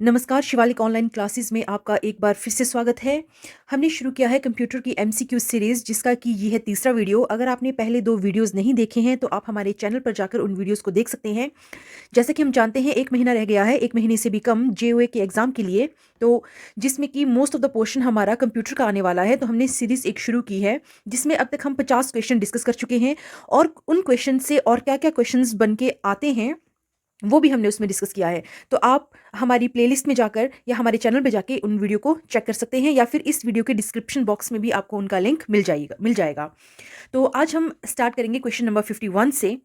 नमस्कार, Shivalik online classes में आपका एक बार फिर से स्वागत है। हमने शुरू किया है कंप्यूटर की एमसीक्यू सीरीज़, जिसका कि ये है तीसरा वीडियो। अगर आपने पहले 2 वीडियोज़ नहीं देखे हैं तो आप हमारे चैनल पर जाकर उन वीडियोज़ को देख सकते हैं। जैसा कि हम जानते हैं 1 महीना रह गया है, 1 महीने से भी कम जेईई के एग्ज़ाम के लिए, तो जिसमें कि मोस्ट ऑफ द पोर्शन हमारा कंप्यूटर का आने वाला है। तो हमने सीरीज़ एक शुरू की है, जिसमें अब तक हम 50 क्वेश्चन डिस्कस कर चुके हैं और उन क्वेश्चन से और क्या-क्या क्वेश्चंस बन के आते हैं वो भी हमने उसमें डिस्कस किया है। तो आप हमारी प्लेलिस्ट में जाकर या हमारे चैनल पे जाके उन वीडियो को चेक कर सकते हैं, या फिर इस वीडियो के डिस्क्रिप्शन बॉक्स में भी आपको उनका लिंक मिल जाएगा। तो आज हम स्टार्ट करेंगे क्वेश्चन नंबर 51 से।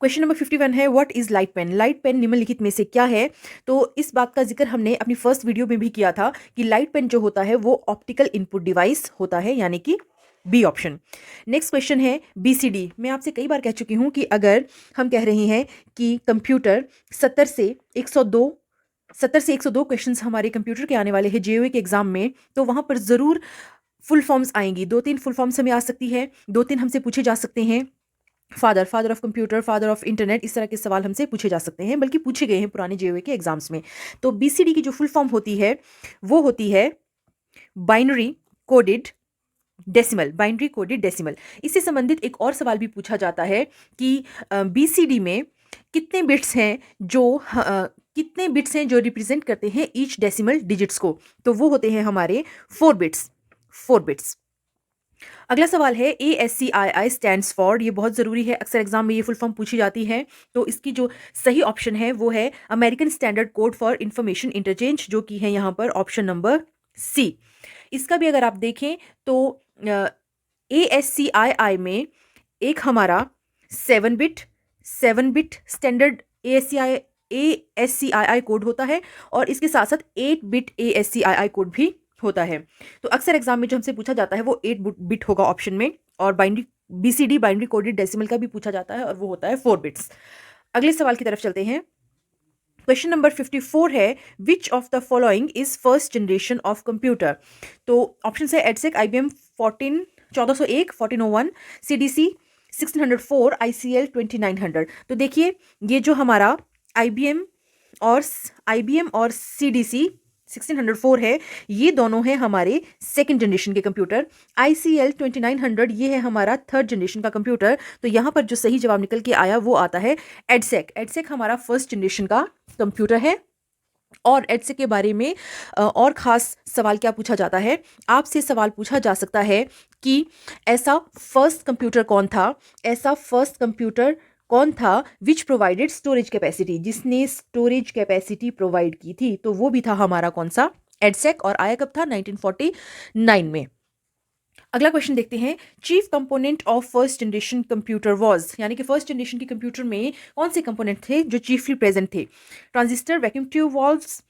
क्वेश्चन नंबर 51 है, what is light pen? Light pen निम्नलिखित में से क्या है? तो इस बात का जिक्र हमने अपनी फर्स्ट वीडियो में भी किया था कि लाइट पेन जो होता है वो ऑप्टिकल इनपुट डिवाइस होता है, यानी कि बी ऑप्शन। नेक्स्ट क्वेश्चन है बीसीडी। मैं आपसे कई बार कह चुकी हूं कि अगर हम कह रहे हैं कि कंप्यूटर 70 से 102 70 से 102 क्वेश्चंस हमारे कंप्यूटर के आने वाले हैं जेईई के एग्जाम में, तो वहां पर जरूर फुल फॉर्म्स आएंगी। 2-3 फुल फॉर्म्स हमें आ सकती है, 2-3 हमसे पूछे जा सकते हैं। Father of computer, father of internet, इस तरह के सवाल हमसे पूछे जा सकते हैं, बल्कि पूछे गए हैं पुराने जेईई के एग्जाम्स में। तो बीसीडी की जो फुल फॉर्म होती है वो होती है binary coded decimal. Binary coded decimal. इससे संबंधित एक और सवाल भी पूछा जाता है कि बीसीडी में कितने बिट्स हैं जो रिप्रेजेंट करते हैं ईच डेसिमल डिजिट्स को? तो वो होते हैं हमारे 4 बिट्स। अगला सवाल है ASCII स्टैंड्स फॉर। ये बहुत ज़रूरी है, अक्सर एग्जाम में ये फुल फॉर्म पूछी जाती है। तो इसकी जो सही ऑप्शन है वो है American standard code for information interchange, जो कि है यहाँ पर ऑप्शन नंबर सी। इसका भी अगर आप देखें तो ASCII में एक हमारा 7 बिट स्टैंडर्ड ASCII कोड होता है, और इसके साथ साथ 8 बिट ASCII कोड भी होता है। तो अक्सर एग्जाम में जो हमसे पूछा जाता है वो 8 बिट होगा ऑप्शन में, और binary BCD binary coded decimal का भी पूछा जाता है, और वो होता है 4 बिट्स। अगले सवाल की तरफ चलते हैं। क्वेश्चन नंबर 54 है, which of the following is first generation of computer? तो ऑप्शन है एडसेक, IBM 1401, 1401, CDC 1604, ICL 2900। तो देखिए, ये जो हमारा IBM और CDC 1604 है, ये दोनों हैं हमारे सेकंड जनरेशन के कंप्यूटर। ICL 2900 ये है हमारा थर्ड जनरेशन का कंप्यूटर। तो यहाँ पर जो सही जवाब निकल के आया वो आता है एडसेक। एडसेक हमारा फर्स्ट जनरेशन का कंप्यूटर है। और एडसेक के बारे में और ख़ास सवाल क्या पूछा जाता है? आपसे सवाल पूछा जा सकता है कि ऐसा फर्स्ट कंप्यूटर कौन था विच प्रोवाइडेड स्टोरेज कैपेसिटी, जिसने स्टोरेज कैपेसिटी प्रोवाइड की थी? तो वो भी था हमारा कौन सा? एडसेक। और आया कब था? 1949 में। अगला क्वेश्चन देखते हैं, chief component of first generation computer was, यानी कि फर्स्ट जनरेशन के कंप्यूटर में कौन से कंपोनेंट थे जो चीफली प्रेजेंट थे? Transistor, vacuum tube valves,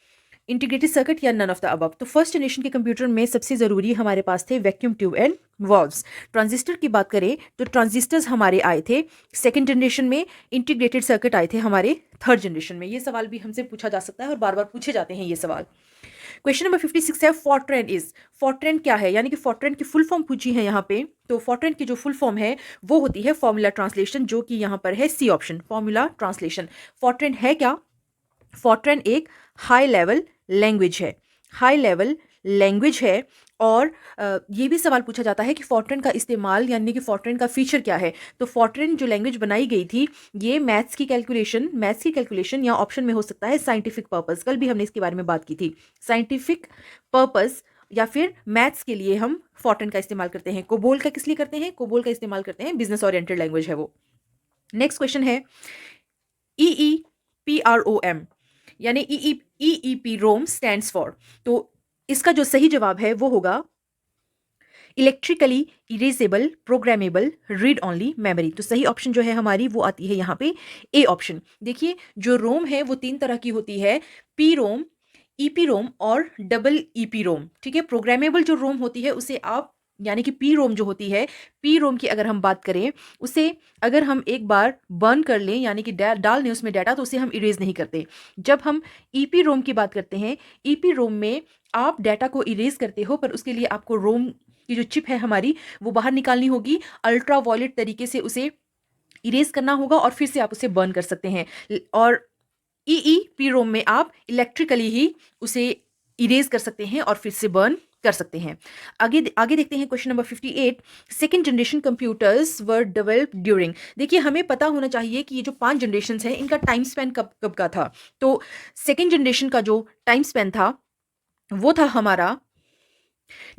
integrated circuit, या नन ऑफ द अबव? तो फर्स्ट जनरेशन के कंप्यूटर में सबसे जरूरी हमारे पास थे vacuum tube and valves. Transistor की बात करें तो ट्रांजिस्टर्स हमारे आए थे सेकंड जनरेशन में, इंटीग्रेटेड सर्किट आए थे हमारे थर्ड जनरेशन में। ये सवाल भी हमसे पूछा जा सकता है और बार बार पूछे जाते हैं ये सवाल। क्वेश्चन नंबर 56 है, फॉरट्रेन क्या है? यानी कि फॉरट्रेन की फुल फॉर्म पूछी है यहाँ पे। तो फॉरट्रेन की जो फुल फॉर्म है वो होती है फॉर्मूला ट्रांसलेशन, जो कि यहाँ पर है सी ऑप्शन, फॉर्मूला ट्रांसलेशन। फॉरट्रेन है क्या? फॉरट्रेन एक हाई लेवल लैंग्वेज है। और ये भी सवाल पूछा जाता है कि फॉरट्रेन का इस्तेमाल, यानी कि फॉरट्रेन का फीचर क्या है? तो फॉरट्रेन जो लैंग्वेज बनाई गई थी, ये मैथ्स की कैलकुलेशन या ऑप्शन में हो सकता है साइंटिफिक पर्पस। कल भी हमने इसके बारे में बात की थी। साइंटिफिक पर्पस या फिर मैथ्स के लिए हम फॉरट्रेन का इस्तेमाल करते हैं। कोबोल का किस लिए करते हैं? कोबोल का इस्तेमाल करते हैं, बिजनेस ओरिएंटेड लैंग्वेज है वो। नेक्स्ट क्वेश्चन है, EEPROM, यानी EEPROM स्टैंड्स फॉर। तो इसका जो सही जवाब है वो होगा electrically erasable programmable read only memory. तो सही ऑप्शन जो है हमारी वो आती है यहाँ पे ए ऑप्शन। देखिए, जो रोम है वो 3 तरह की होती है, पी रोम, ईपी रोम और डबल ईपी रोम। ठीक है, प्रोग्रामेबल जो रोम होती है उसे आप, यानी कि पी रोम जो होती है, पी रोम की अगर हम बात करें, उसे अगर हम एक बार बर्न कर लें, यानी कि डाल दें उसमें डाटा, तो उसे हम इरेज नहीं करते। जब हम ईपी रोम की बात करते हैं, ईपी रोम में आप डाटा को इरेज करते हो, पर उसके लिए आपको रोम की जो चिप है हमारी वो बाहर निकालनी होगी, अल्ट्रा वायलेट तरीके से उसे इरेज करना होगा, और फिर से आप उसे बर्न कर सकते हैं। और EEP रोम में आप इलेक्ट्रिकली ही उसे इरेज कर सकते हैं और फिर से बर्न कर सकते हैं। आगे आगे देखते हैं question number 58। Second generation computers were developed during. देखिए हमें पता होना चाहिए कि ये जो 5 जनरेशन हैं इनका टाइम स्पैन कब कब का था। तो सेकेंड जनरेशन का जो टाइम स्पैन था वो था हमारा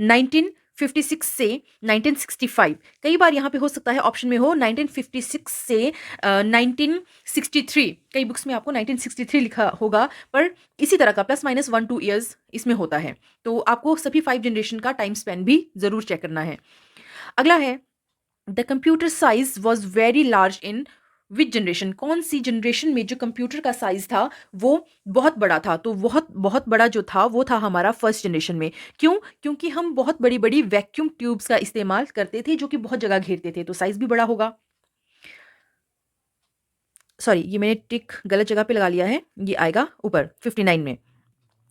1956 से 1965। कई बार यहाँ पे हो सकता है ऑप्शन में हो 1956 से 1963। कई बुक्स में आपको 1963 लिखा होगा, पर इसी तरह का ±1-2 ईयर्स इसमें होता है। तो आपको सभी 5 जनरेशन का टाइम स्पैन भी जरूर चेक करना है। अगला है the computer size was very large in which generation. कौन सी जनरेशन में जो कंप्यूटर का साइज था वो बहुत बड़ा था। तो बहुत बहुत बड़ा जो था वो था हमारा फर्स्ट जनरेशन में। क्यों? क्योंकि हम बहुत बड़ी बड़ी वैक्यूम ट्यूब्स का इस्तेमाल करते थे जो कि बहुत जगह घेरते थे, तो साइज भी बड़ा होगा। सॉरी, ये मैंने टिक गलत जगह पे लगा लिया है, ये आएगा ऊपर 59 में।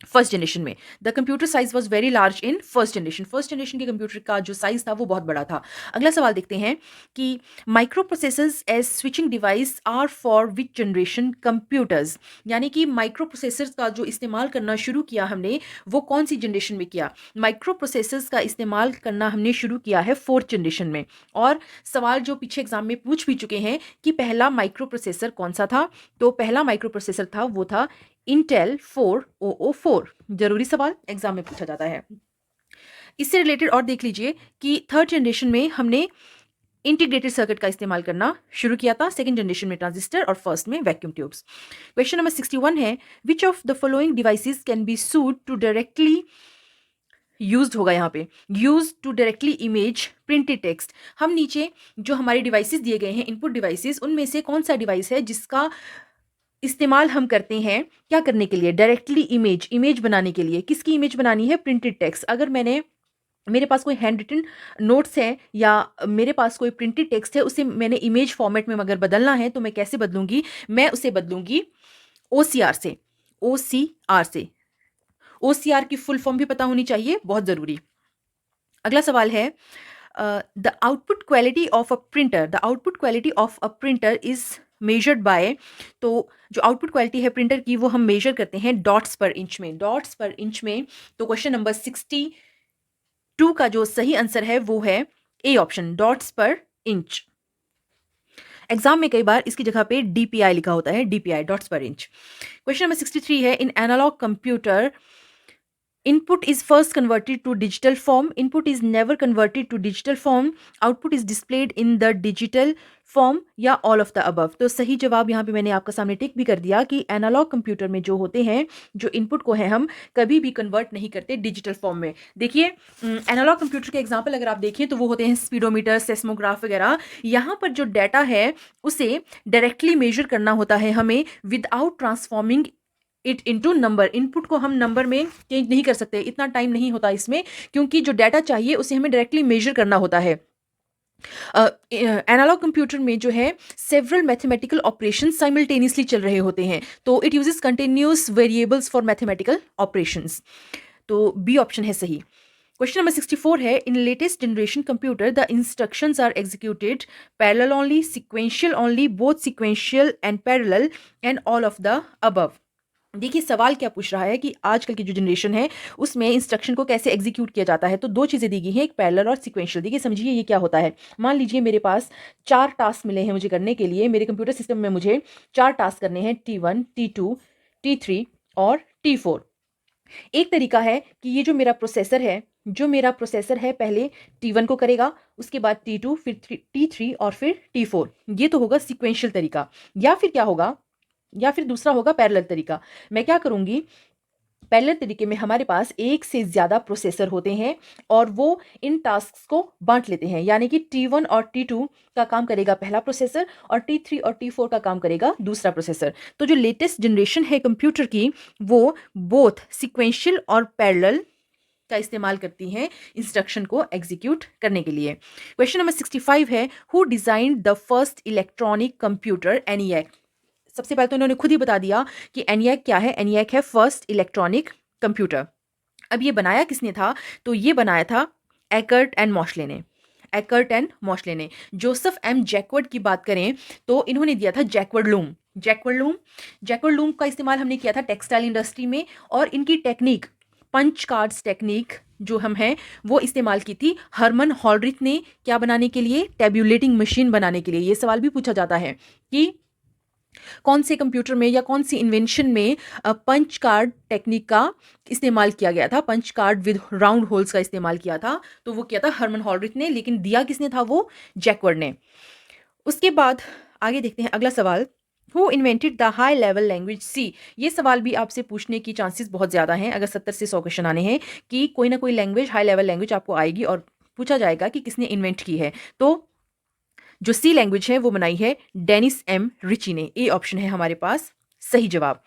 फर्स्ट जनरेशन में the computer size was very large in first generation. First generation के कंप्यूटर का जो साइज था वो बहुत बड़ा था। अगला सवाल देखते हैं कि microprocessors as switching device are for which generation computers. यानी कि माइक्रो प्रोसेसर्स का जो इस्तेमाल करना शुरू किया हमने वो कौन सी जनरेशन में किया। माइक्रो प्रोसेसर्स का इस्तेमाल करना हमने शुरू किया है फोर्थ जनरेशन में। और सवाल जो पीछे एग्जाम में पूछ भी चुके हैं कि पहला माइक्रो प्रोसेसर कौन सा था, तो पहला माइक्रो प्रोसेसर था वो था इंटेल 4004। जरूरी सवाल एग्जाम में पूछा जाता है। इससे रिलेटेड और देख लीजिए कि थर्ड जनरेशन में हमने इंटीग्रेटेड सर्किट का इस्तेमाल करना शुरू किया था, सेकंड जनरेशन में ट्रांजिस्टर और फर्स्ट में वैक्यूम ट्यूब्स। क्वेश्चन नंबर 61 है which of the following devices can be suit to directly used होगा। यहाँ पे use to directly image printed text. हम नीचे जो हमारे डिवाइसेस दिए गए हैं इनपुट डिवाइसेस, उनमें से कौन सा डिवाइस है जिसका इस्तेमाल हम करते हैं क्या करने के लिए, डायरेक्टली इमेज बनाने के लिए। किसकी इमेज बनानी है? Printed text. अगर मेरे पास कोई हैंड रिटन नोट्स है या मेरे पास कोई प्रिंटेड टेक्स्ट है, उसे मैंने इमेज फॉर्मेट में अगर बदलना है तो मैं कैसे बदलूंगी? मैं उसे बदलूंगी OCR से। OCR से। OCR की फुल फॉर्म भी पता होनी चाहिए, बहुत जरूरी। अगला सवाल है the output quality of a printer. The output quality of a printer is measured by. तो जो आउटपुट क्वालिटी है प्रिंटर की वो हम मेजर करते हैं डॉट्स पर इंच में। डॉट्स पर इंच में। तो क्वेश्चन नंबर 62 का जो सही आंसर है वो है A option, dots per inch. Exam में कई बार इसकी जगह पे DPI लिखा होता है, DPI dots per inch. Question number 63 है in analog computer input is first converted to digital form, input is never converted to digital form, output is displayed in the digital form, या all of the above। तो सही जवाब यहाँ पे मैंने आपका सामने टिक भी कर दिया कि एनालॉग कंप्यूटर में जो होते हैं, जो इनपुट को है हम कभी भी कन्वर्ट नहीं करते डिजिटल फॉर्म में। देखिए एनालॉग कंप्यूटर के एग्जाम्पल अगर आप देखें तो वो होते हैं स्पीडोमीटर, सेस्मोग्राफ वगैरह। यहाँ पर जो डाटा है उसे डायरेक्टली मेजर करना होता है हमें without transforming it into number. Input को हम नंबर में चेंज नहीं कर सकते, इतना टाइम नहीं होता इसमें, क्योंकि जो डाटा चाहिए उसे हमें डायरेक्टली मेजर करना होता है। एनालॉग कंप्यूटर में जो है सेवरल मैथमेटिकल ऑपरेशन साइमल्टेनियसली चल रहे होते हैं, तो it uses continuous variables for mathematical operations. तो बी ऑप्शन है सही। क्वेश्चन नंबर 64 है in latest generation computer the instructions are executed parallel only, sequential only, both sequential and parallel, and all of the above. देखिए सवाल क्या पूछ रहा है कि आजकल की जो जनरेशन है उसमें इंस्ट्रक्शन को कैसे एग्जीक्यूट किया जाता है। तो दो चीज़ें दी गई हैं, एक पैरेलल और सीक्वेंशियल। देखिए समझिए ये क्या होता है। मान लीजिए मेरे पास 4 टास्क मिले हैं मुझे करने के लिए। मेरे कंप्यूटर सिस्टम में मुझे 4 टास्क करने हैं, T1, T2, T3 और T4। एक तरीका है कि ये जो मेरा प्रोसेसर है पहले T1 को करेगा, उसके बाद T2, फिर T3 और फिर T4। ये तो होगा सीक्वेंशियल तरीका। या फिर दूसरा होगा पैरेलल तरीका। मैं क्या करूंगी, पैरेलल तरीके में हमारे पास एक से ज़्यादा प्रोसेसर होते हैं और वो इन टास्क्स को बांट लेते हैं। यानी कि T1 और T2 का काम करेगा पहला प्रोसेसर और T3 और T4 का काम करेगा दूसरा प्रोसेसर। तो जो लेटेस्ट जनरेशन है कंप्यूटर की वो बोथ सीक्वेंशियल और पैरेलल का इस्तेमाल करती हैं इंस्ट्रक्शन को एग्जीक्यूट करने के लिए। क्वेश्चन नंबर 65 है who designed the first electronic computer ENIAC। सबसे पहले तो इन्होंने खुद ही बता दिया कि ENIAC क्या है। ENIAC है फर्स्ट इलेक्ट्रॉनिक कंप्यूटर। अब ये बनाया किसने था? तो ये बनाया था एकर्ट एंड मॉशले ने। एकर्ट एंड मॉशले ने। Joseph M. जैकवर्ड की बात करें तो इन्होंने दिया था जैकवर्ड लूम। जैक्वर लूम का इस्तेमाल हमने किया था टेक्सटाइल इंडस्ट्री में, और इनकी टेक्निक पंच कार्ड्स टेक्निक जो हम हैं वो इस्तेमाल की थी हरमन हॉलरिथ ने, क्या बनाने के लिए, टेब्यूलेटिंग मशीन बनाने के लिए। ये सवाल भी पूछा जाता है कि कौन से कंप्यूटर में या कौन सी इन्वेंशन में पंच कार्ड टेक्निक का इस्तेमाल किया गया था, punch card with round holes का इस्तेमाल किया था, तो वो किया था हरमन हॉलरिथ ने, लेकिन दिया किसने था, वो जैक्वर्ड ने। उसके बाद आगे देखते हैं अगला सवाल, who invented the high level language C. ये सवाल भी आपसे पूछने की चांसेस बहुत ज़्यादा हैं, अगर 70 से 100 क्वेश्चन आने हैं कि कोई ना कोई लैंग्वेज, हाई लेवल लैंग्वेज आपको आएगी और पूछा जाएगा कि किसने इन्वेंट की है। तो जो सी लैंग्वेज है वो बनाई है डेनिस एम रिची ने। ए ऑप्शन है हमारे पास सही जवाब।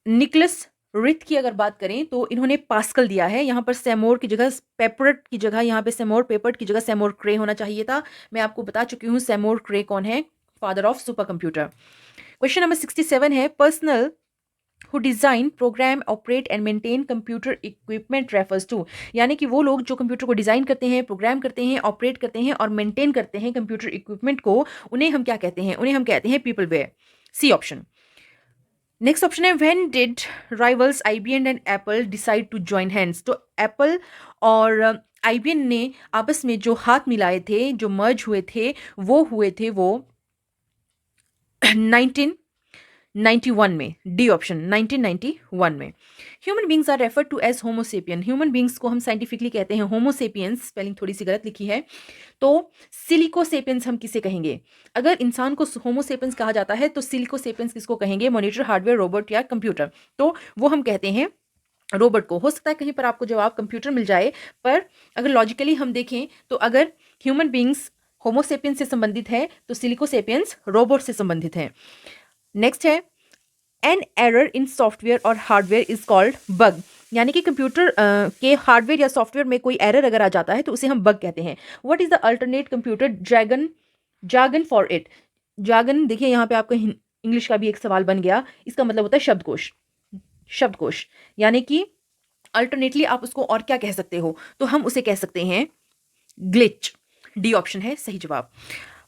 निकोलस रिथ की अगर बात करें तो इन्होंने पास्कल दिया है, यहाँ पर सेमोर की जगह पेपरट की जगह यहाँ पे सेमोर पेपर्ट की जगह सेमोर क्रे होना चाहिए था। मैं आपको बता चुकी हूँ सेमोर क्रे कौन है, father of super computer. Question number 67 है, personnel who design, program, operate and maintain computer equipment refers to. यानी कि वो लोग जो कंप्यूटर को डिजाइन करते हैं, प्रोग्राम करते हैं, ऑपरेट करते हैं और मेंटेन करते हैं कंप्यूटर इक्विपमेंट को, उन्हें हम क्या कहते हैं, उन्हें हम कहते हैं peopleware. C option. Next option है, when did rivals IBM and Apple decide to join hands. तो एप्पल और आईबीएम ने आपस में जो हाथ मिलाए थे, जो मर्ज हुए थे वो 1991 में। डी ऑप्शन 1991 में। Human beings are refer to as homo sapien. Human beings को हम साइंटिफिकली कहते हैं होमोसेपियंस, स्पेलिंग थोड़ी सी गलत लिखी है। तो सिलिकोसेपियंस हम किसे कहेंगे, अगर इंसान को होमोसेपियंस कहा जाता है तो सिलिकोसेपियंस किसको कहेंगे, मॉनिटर, हार्डवेयर, रोबोट या कंप्यूटर। तो वो हम कहते हैं रोबोट को। हो सकता है कहीं पर आपको जवाब कंप्यूटर मिल जाए, पर अगर लॉजिकली हम देखें तो अगर ह्यूमन बींग्स होमोसेपियंस से संबंधित है तो सिलिकोसेपियंस रोबोट से संबंधित है। नेक्स्ट है, एन एरर इन सॉफ्टवेयर और हार्डवेयर इज कॉल्ड बग। यानी कि कंप्यूटर के हार्डवेयर या सॉफ्टवेयर में कोई एरर अगर आ जाता है तो उसे हम बग कहते हैं। What is the alternate computer jargon for it. Jargon, देखिए यहाँ पे आपका इंग्लिश का भी एक सवाल बन गया, इसका मतलब होता है शब्दकोश। शब्दकोश यानी कि अल्टरनेटली आप उसको और क्या कह सकते हो, तो हम उसे कह सकते हैं ग्लिच। डी ऑप्शन है सही जवाब।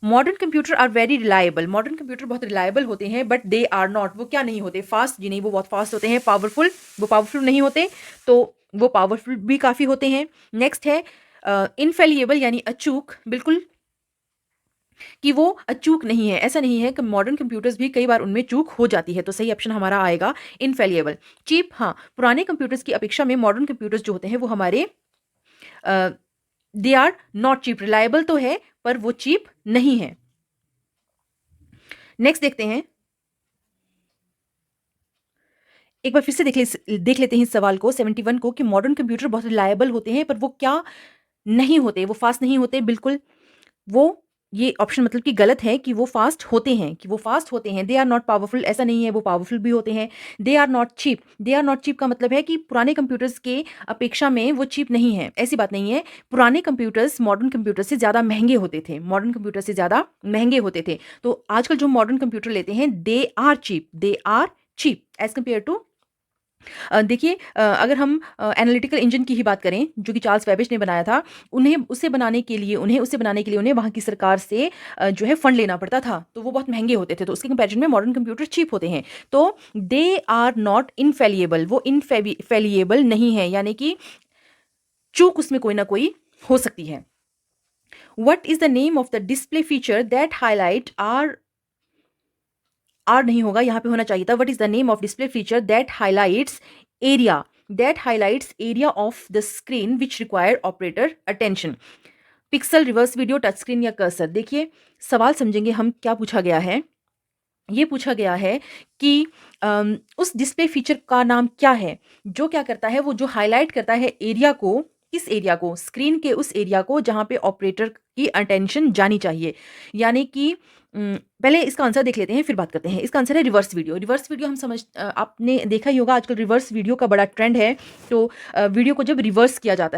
Modern computer are very reliable. Modern computer बहुत रिलायबल होते हैं, बट दे आर नॉट, वो क्या नहीं होते, फास्ट। जी नहीं, वो बहुत फास्ट होते हैं। पावरफुल, वो पावरफुल नहीं होते, तो वो पावरफुल भी काफ़ी होते हैं। नेक्स्ट है इनफेलिएबल, यानी अचूक, बिल्कुल कि वो अचूक नहीं है। ऐसा नहीं है कि मॉडर्न कंप्यूटर्स भी कई बार उनमें चूक हो जाती है, तो सही ऑप्शन हमारा आएगा इनफेलिएबल। चीप, हाँ, पुराने कंप्यूटर्स की अपेक्षा में मॉडर्न कंप्यूटर्स जो होते हैं वो हमारे they are not cheap. Reliable तो है पर वो चीप नहीं है। नेक्स्ट देखते हैं, एक बार फिर से देख लेते हैं इस सवाल को, 71 को, कि मॉडर्न कंप्यूटर बहुत रिलायबल होते हैं पर वो क्या नहीं होते, वो फास्ट नहीं होते। बिल्कुल, वो ये ऑप्शन मतलब कि गलत है कि वो फास्ट होते हैं, कि वो फास्ट होते हैं। दे आर नॉट पावरफुल, ऐसा नहीं है, वो पावरफुल भी होते हैं। They are not cheap, they are not cheap का मतलब है कि पुराने कंप्यूटर्स के अपेक्षा में वो चीप नहीं है, ऐसी बात नहीं है। पुराने कंप्यूटर्स मॉडर्न कंप्यूटर से ज़्यादा महंगे होते थे, मॉडर्न कंप्यूटर से ज़्यादा महंगे होते थे। तो आजकल जो मॉडर्न कंप्यूटर लेते हैं they are cheap, they are cheap as compare to. देखिए, अगर हम एनालिटिकल इंजन की ही बात करें जो कि चार्ल्स बेबेज ने बनाया था, उसे बनाने के लिए उन्हें वहाँ की सरकार से जो है फंड लेना पड़ता था, तो वो बहुत महंगे होते थे। तो उसके कंपैरिजन में मॉडर्न कंप्यूटर चीप होते हैं। तो दे आर नॉट इनफेलिएबल, वो इनफेलिएबल नहीं है, यानी कि चूक उसमें कोई ना कोई हो सकती है। What is the name of the display feature that highlight are नहीं होगा, यहां पे होना चाहिए था what is the name of display feature that highlights area of the screen which require operator attention. Pixel, reverse video, touch screen या cursor. देखिए सवाल समझेंगे हम, क्या पूछा गया है, ये पूछा गया है कि उस डिस्प्ले फीचर का नाम क्या है जो क्या करता है, वो जो हाईलाइट करता है एरिया को, किस एरिया को, स्क्रीन के उस एरिया को जहां पे ऑपरेटर की अटेंशन जानी चाहिए। यानी कि पहले इसका आंसर देख लेते हैं फिर बात करते हैं। इसका आंसर है रिवर्स वीडियो। रिवर्स वीडियो हम आपने देखा ही होगा, आजकल रिवर्स वीडियो का बड़ा ट्रेंड है। तो वीडियो को जब रिवर्स किया जाता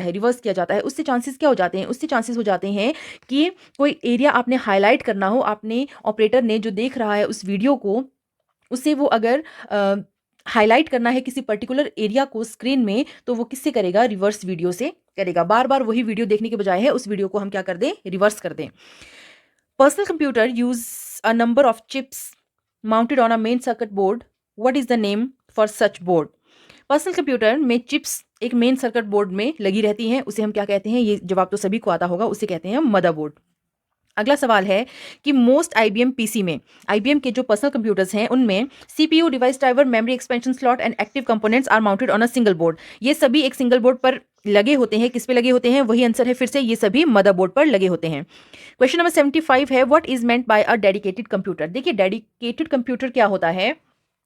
है उससे चांसेस क्या हो जाते हैं, उससे चांसेस हो जाते हैं कि कोई एरिया आपने हाईलाइट करना हो, आपने ऑपरेटर ने जो देख रहा है उस वीडियो को, उसे वो अगर हाईलाइट करना है किसी पर्टिकुलर एरिया को स्क्रीन में, तो वो किससे करेगा, रिवर्स वीडियो से करेगा। बार बार वही वीडियो देखने के बजाय है उस वीडियो को हम क्या कर दें, रिवर्स कर दें। Personal computer use a number of chips mounted on a main circuit board. What is the name for such board? Personal computer में चिप्स एक मेन सर्किट बोर्ड में लगी रहती हैं, उसे हम क्या कहते हैं? ये जवाब तो सभी को आता होगा, उसे कहते हैं मदरबोर्ड। अगला सवाल है कि मोस्ट आईबीएम पीसी में, आईबीएम के जो पर्सनल कंप्यूटर्स हैं उनमें CPU, device driver, memory expansion slot and active components are mounted on a single board. ये सभी एक सिंगल बोर्ड पर लगे होते हैं। किस पे लगे होते हैं? वही आंसर है फिर से, ये सभी मदरबोर्ड पर लगे होते हैं। क्वेश्चन नंबर 75 है, what is meant by a dedicated computer. देखिए, डेडिकेटेड कंप्यूटर क्या होता है?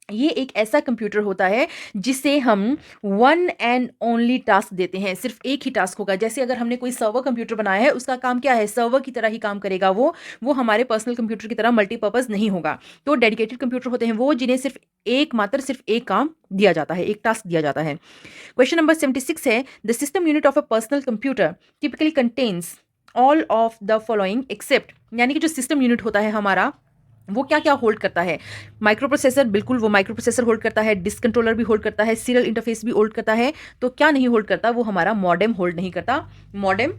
ये एक ऐसा कंप्यूटर होता है जिसे हम वन एंड ओनली टास्क देते हैं, सिर्फ एक ही टास्क होगा। जैसे अगर हमने कोई सर्वर कंप्यूटर बनाया है, उसका काम क्या है? सर्वर की तरह ही काम करेगा वो हमारे पर्सनल कंप्यूटर की तरह मल्टीपर्पज नहीं होगा। तो डेडिकेटेड कंप्यूटर होते हैं वो जिन्हें सिर्फ एक काम दिया जाता है, एक टास्क दिया जाता है। क्वेश्चन नंबर 76 है, the system unit of a personal computer typically contains all of the following except, यानी कि जो सिस्टम यूनिट होता है हमारा, वो क्या क्या होल्ड करता है? माइक्रो प्रोसेसर, बिल्कुल वो माइक्रो प्रोसेसर होल्ड करता है। डिस्क कंट्रोलर भी होल्ड करता है। सीरियल इंटरफेस भी होल्ड करता है। तो क्या नहीं होल्ड करता? वो हमारा मॉडेम होल्ड नहीं करता। मॉडेम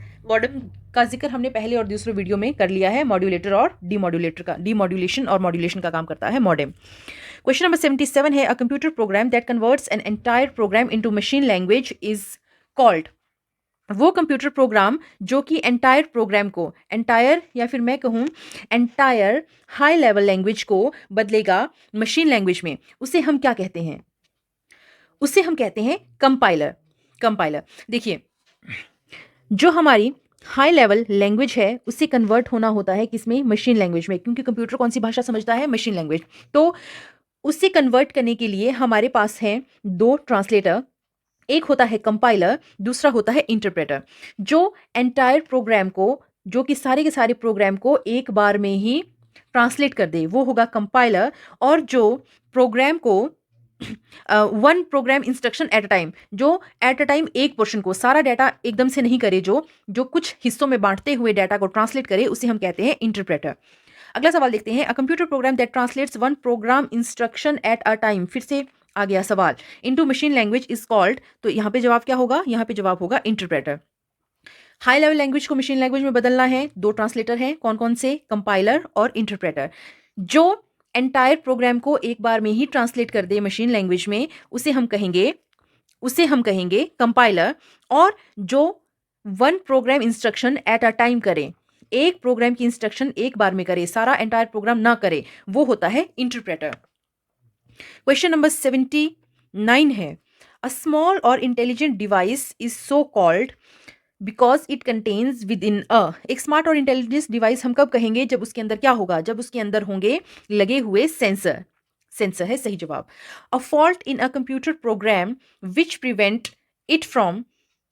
का जिक्र हमने पहले और दूसरे वीडियो में कर लिया है। मॉड्यूलेटर और डीमॉड्यूलेशन और मॉड्यूलेशन का काम करता है मॉडेम। क्वेश्चन नंबर 77 है, अ computer programme that converts an entire programme into machine language is called. वो कंप्यूटर प्रोग्राम जो कि एंटायर प्रोग्राम को, एंटायर या फिर मैं कहूँ एंटायर हाई लेवल लैंग्वेज को बदलेगा मशीन लैंग्वेज में, उसे हम क्या कहते हैं? उसे हम कहते हैं कंपाइलर। कंपाइलर, देखिए, जो हमारी हाई लेवल लैंग्वेज है उसे कन्वर्ट होना होता है किसमें? मशीन लैंग्वेज में, क्योंकि कंप्यूटर कौन सी भाषा समझता है? Machine language. तो उसे कन्वर्ट करने के लिए हमारे पास हैं दो ट्रांसलेटर, एक होता है कंपाइलर, दूसरा होता है इंटरप्रेटर। जो एंटायर प्रोग्राम को, जो कि सारे के सारे प्रोग्राम को एक बार में ही ट्रांसलेट कर दे, वो होगा कंपाइलर। और जो प्रोग्राम को one programme instruction at a time, जो एट अ टाइम एक पोर्शन को, सारा डाटा एकदम से नहीं करे, जो कुछ हिस्सों में बांटते हुए डाटा को ट्रांसलेट करे, उसे हम कहते हैं इंटरप्रेटर। अगला सवाल देखते हैं, अ computer programme that translates one programme instruction at a time, फिर से आ गया सवाल, into machine language is called. तो यहाँ पे जवाब क्या होगा? यहाँ पे जवाब होगा इंटरप्रेटर। हाई लेवल लैंग्वेज को मशीन लैंग्वेज में बदलना है, दो ट्रांसलेटर हैं, कौन कौन से? कंपाइलर और इंटरप्रेटर। जो एंटायर प्रोग्राम को एक बार में ही ट्रांसलेट कर दे मशीन लैंग्वेज में, उसे हम कहेंगे कंपाइलर। और जो one programme instruction at a time करे, एक प्रोग्राम की इंस्ट्रक्शन एक बार में करे, सारा एंटायर प्रोग्राम ना करे, वो होता है इंटरप्रेटर। क्वेश्चन नंबर 79 है, a small or intelligent device is so called because it contains within a. एक स्मार्ट और इंटेलिजेंस डिवाइस हम कब कहेंगे? जब उसके अंदर क्या होगा? जब उसके अंदर होंगे लगे हुए सेंसर। सेंसर है सही जवाब। A fault in a computer program which prevent it from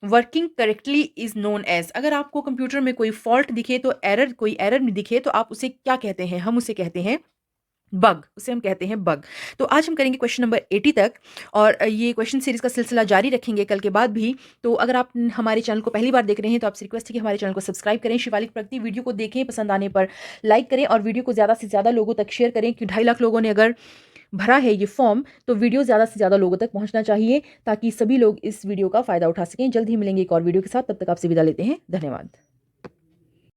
working correctly is known as. अगर आपको कंप्यूटर में कोई फॉल्ट दिखे, तो कोई एरर में दिखे, तो आप उसे क्या कहते हैं? हम उसे कहते हैं बग, उसे हम कहते हैं बग। तो आज हम करेंगे क्वेश्चन नंबर 80 तक, और ये क्वेश्चन सीरीज का सिलसिला जारी रखेंगे कल के बाद भी। तो अगर आप हमारे चैनल को पहली बार देख रहे हैं तो आपसे रिक्वेस्ट है कि हमारे चैनल को सब्सक्राइब करें, शिवालिक प्रगति वीडियो को देखें, पसंद आने पर लाइक करें और वीडियो को ज़्यादा से ज़्यादा लोगों तक शेयर करें, कि 2.5 लाख लोगों ने अगर भरा है ये फॉर्म, तो वीडियो ज़्यादा से ज़्यादा लोगों तक पहुँचना चाहिए, ताकि सभी लोग इस वीडियो का फ़ायदा उठा सकें। जल्द ही मिलेंगे एक और वीडियो के साथ, तब तक आपसे विदा लेते हैं। धन्यवाद।